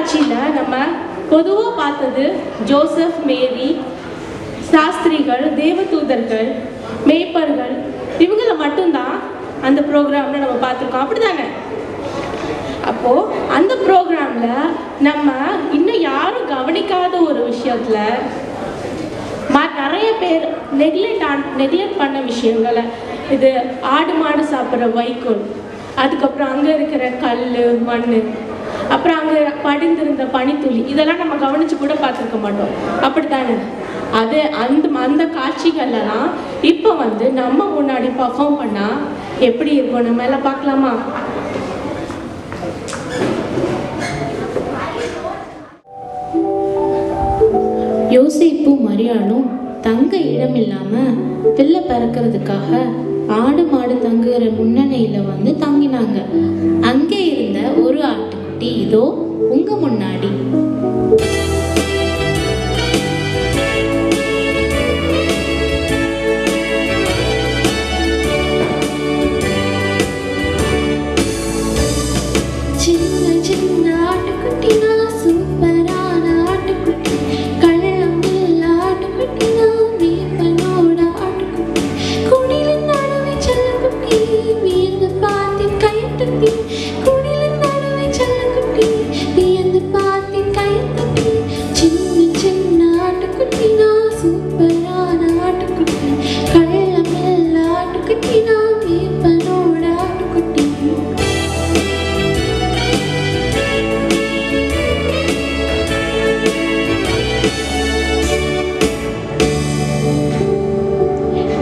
காட்சியில் நம்ம பொதுவாக பார்த்தது ஜோசப், மேரி, சாஸ்திரிகள், தேவதூதர்கள், மேய்ப்பர்கள், இவங்களை மட்டும்தான் அந்த ப்ரோக்ராமில் நம்ம பார்த்துருக்கோம். அப்படி தானே? அப்போது அந்த ப்ரோக்ராமில் நம்ம இன்னும் யாரும் கவனிக்காத ஒரு விஷயத்தில் நிறைய பேர் நெக்லெக்ட் பண்ண விஷயங்களை, இது ஆடு மாடு சாப்பிட்ற வைக்கோல், அதுக்கப்புறம் அங்கே இருக்கிற கல், மண், அப்புறம் அங்கே படிந்திருந்த பனித்துளி, இதெல்லாம் நம்ம கவனித்து கூட பார்த்துருக்க மாட்டோம். அப்படித்தானே? அது அந்த காட்சிகள்லாம் இப்போ நம்ம முன்னாடி பர்ஃபார்ம் பண்ணால் எப்படி இருக்கும்? நம்ம எல்லாம் பார்க்கலாமா? யோசேப்பும் மரியாளும் தங்க இடம் இல்லாமல் பிள்ளை பிறக்கிறதுக்காக ஆடு மாடு தங்குகிற முன்னணியில் தங்கினாங்க. அங்கே இருந்த ஒரு ஆட்டுக்குட்டி இதோ உங்க முன்னாடி.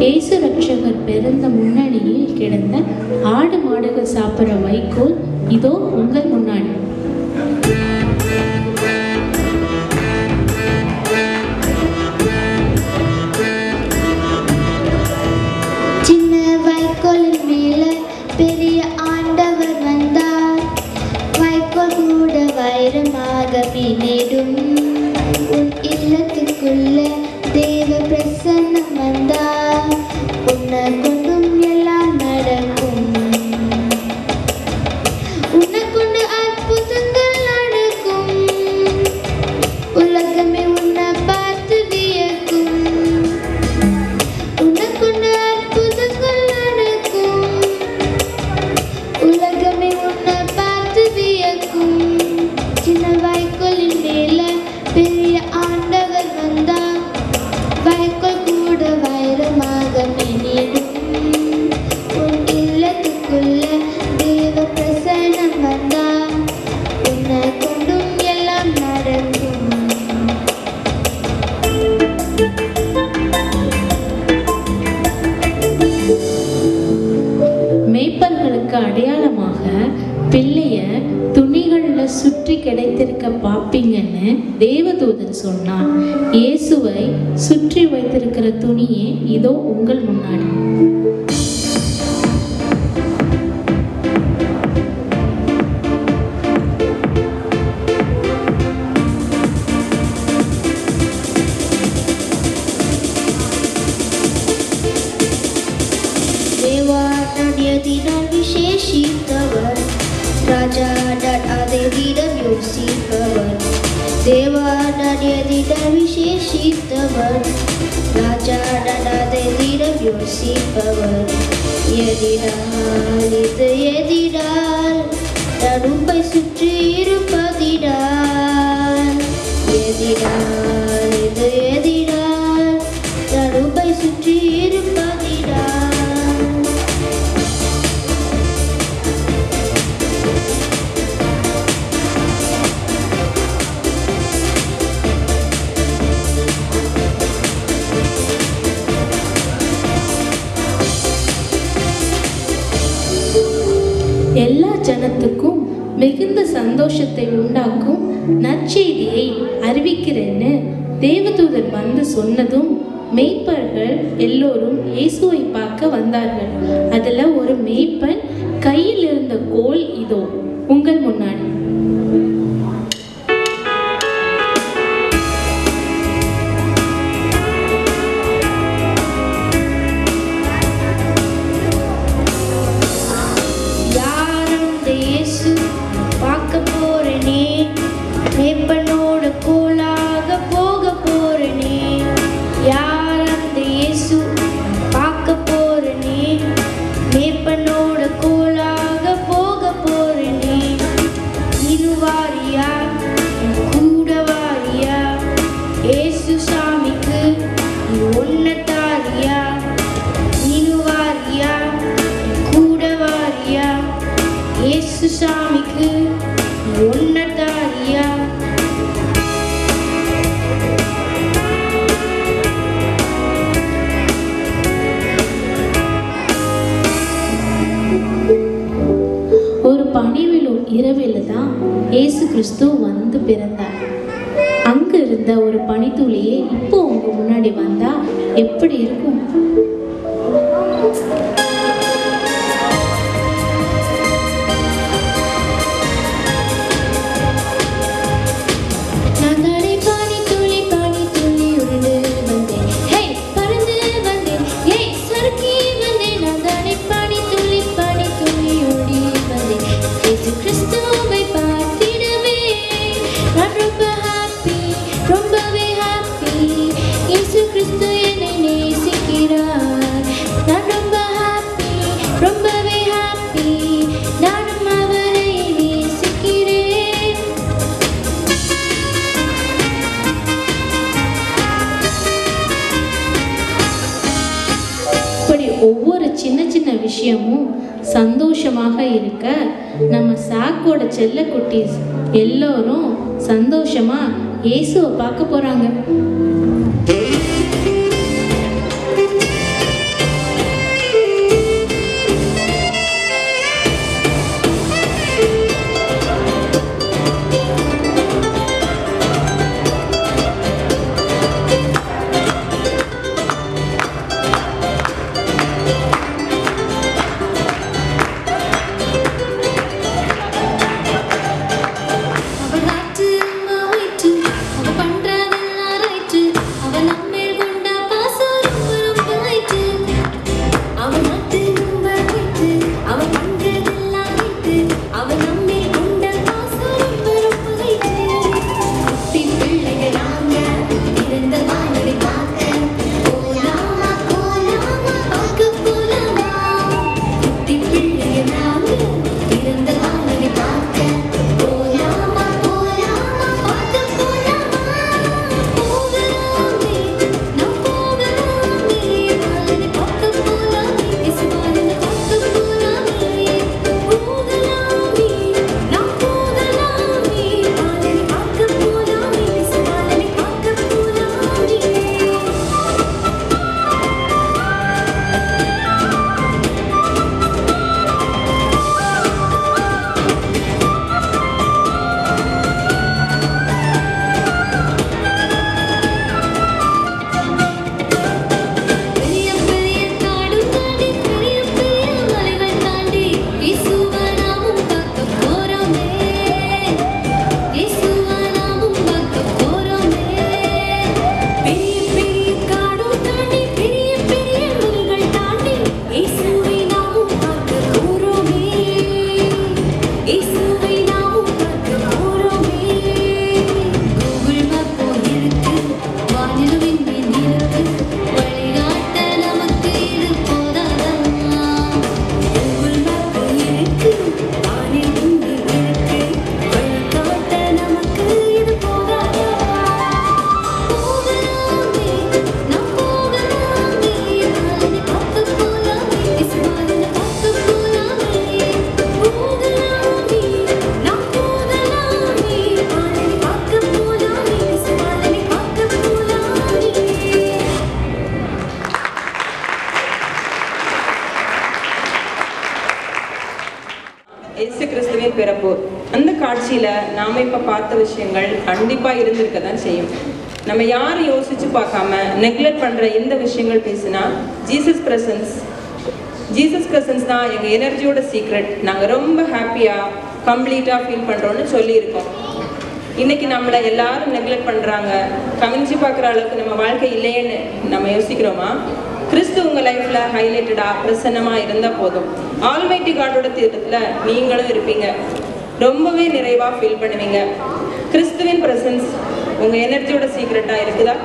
இயேசு ரட்சகர் பிறந்த முன்னணியில் கிடந்த ஆடு மாடுகள் சாப்பிட்ற வைக்கோல் இதோ உங்கள் முன்னாடி. சின்ன வைக்கோலின் மேல பெரிய ஆண்டவர் வந்தார். வைக்கோல் கூட வைரமாக மின்னிடும். உன் இல்லத்துக்குள்ள தேவ பிரசன்னம் வந்தார். உன்னை கொண்டும் எல்லாம் நடக்கும். உன்னை கொண்டு அற்புதங்கள் நடக்கும். உலகமே உன்னை பார்த்து வியக்கும். உன்னை கொண்டு அற்புதங்கள் நடக்கும். உலகமே உன்னை பார்த்து வியக்கும். சின்ன வைக்கோலின் மேல பெரிய ஆண்டவர் வந்தார். வைக்கோல் கூட வைரமாக மின்னிடும். உன் இல்லத்துக்குள்ள தேவ பிரசன்னம் வந்தார். உன்னை கொண்டும் எல்லாம் நடக்கும். மேய்ப்பர்களுக்கு அடையாளமாக பிள்ளைய துணிகள்ல சுற்றி கிடைத்திருக்க பாப்பீங்கன்னு தேவதூதன் சொன்னான். இயேசுவை சுற்றி வைத்திருக்கிற துணியே இதோ உங்கள் முன்னாடி. விசேஷித்தவர் ராஜாடாட் அதை திடம் யோசிப்பவர். தேவாடாட் எதிடம் விசேஷித்தவர் ராஜாடாட் அதை திடம் யோசிப்பவர். எதிரால் இது எதிரால் தடுப்பை சுற்றி இருப்பதிடால். எதிரால் இது எதிரால் தடுப்பை சுற்றி இருப்பதிடால். எல்லா ஜனத்துக்கும் மிகுந்த சந்தோஷத்தை உண்டாக்கும் நற்செய்தியை அறிவிக்கிறேன்னு தேவதூதர் சொன்னதும் மேய்ப்பர்கள் எல்லோரும் இயேசுவை பார்க்க வந்தார்கள். அதுல ஒரு மேய்ப்பன் கையில் இருந்த கோல் இதோ உங்கள் முன்னாடி. சாமிக்கு உன்னதாரியா ஒரு பனிவிலும் இரவில் தான் இயேசு கிறிஸ்து வந்து பிறந்தார். அங்க இருந்த ஒரு பனித்துளியே இப்போ உங்க முன்னாடி வந்தா எப்படி இருக்கும்? ஒவ்வொரு சின்ன சின்ன விஷயமும் சந்தோஷமாக இருக்க நம்ம சாக்கோட செல்ல குட்டீஸ் எல்லோரும் சந்தோஷமா இயேசுவை பார்க்க போறாங்க. இயேசு கிறிஸ்துவின் பிறப்பு அந்த காட்சியில நாம இப்ப பார்த்த விஷயங்கள் கண்டிப்பா இருந்திருக்க தான் செய்யும். நம்ம யாரும் யோசிச்சு பார்க்காம நெக்லெக்ட் பண்ற இந்த விஷயங்கள் பேசினா ஜீசஸ் பிரசன்ஸ் தான் எங்க எனர்ஜியோட சீக்ரெட். நாங்க ரொம்ப ஹாப்பியா கம்ப்ளீட்டா ஃபீல் பண்றோம்னு சொல்லியிருக்கோம். இன்னைக்கு நம்மளை எல்லாரும் நெக்லெக்ட் பண்றாங்க, கவனிச்சு பார்க்குற அளவுக்கு நம்ம வாழ்க்கை இல்லையேன்னு நம்ம யோசிக்கிறோமா? கிறிஸ்து உங்க லைஃப்ல ஹைலைட்டடா பிரசன்னமா இருந்தா போதும். ஆல்மைட்டி காடோட தீர்த்தத்துல நீங்களும் இருப்பீங்க, ரொம்பவே நிறைவா ஃபீல் பண்ணுவீங்க. கிறிஸ்துவின் பிரசன்ஸ் உங்க எனர்ஜியோட சீக்ரெட்டா இருக்குதா?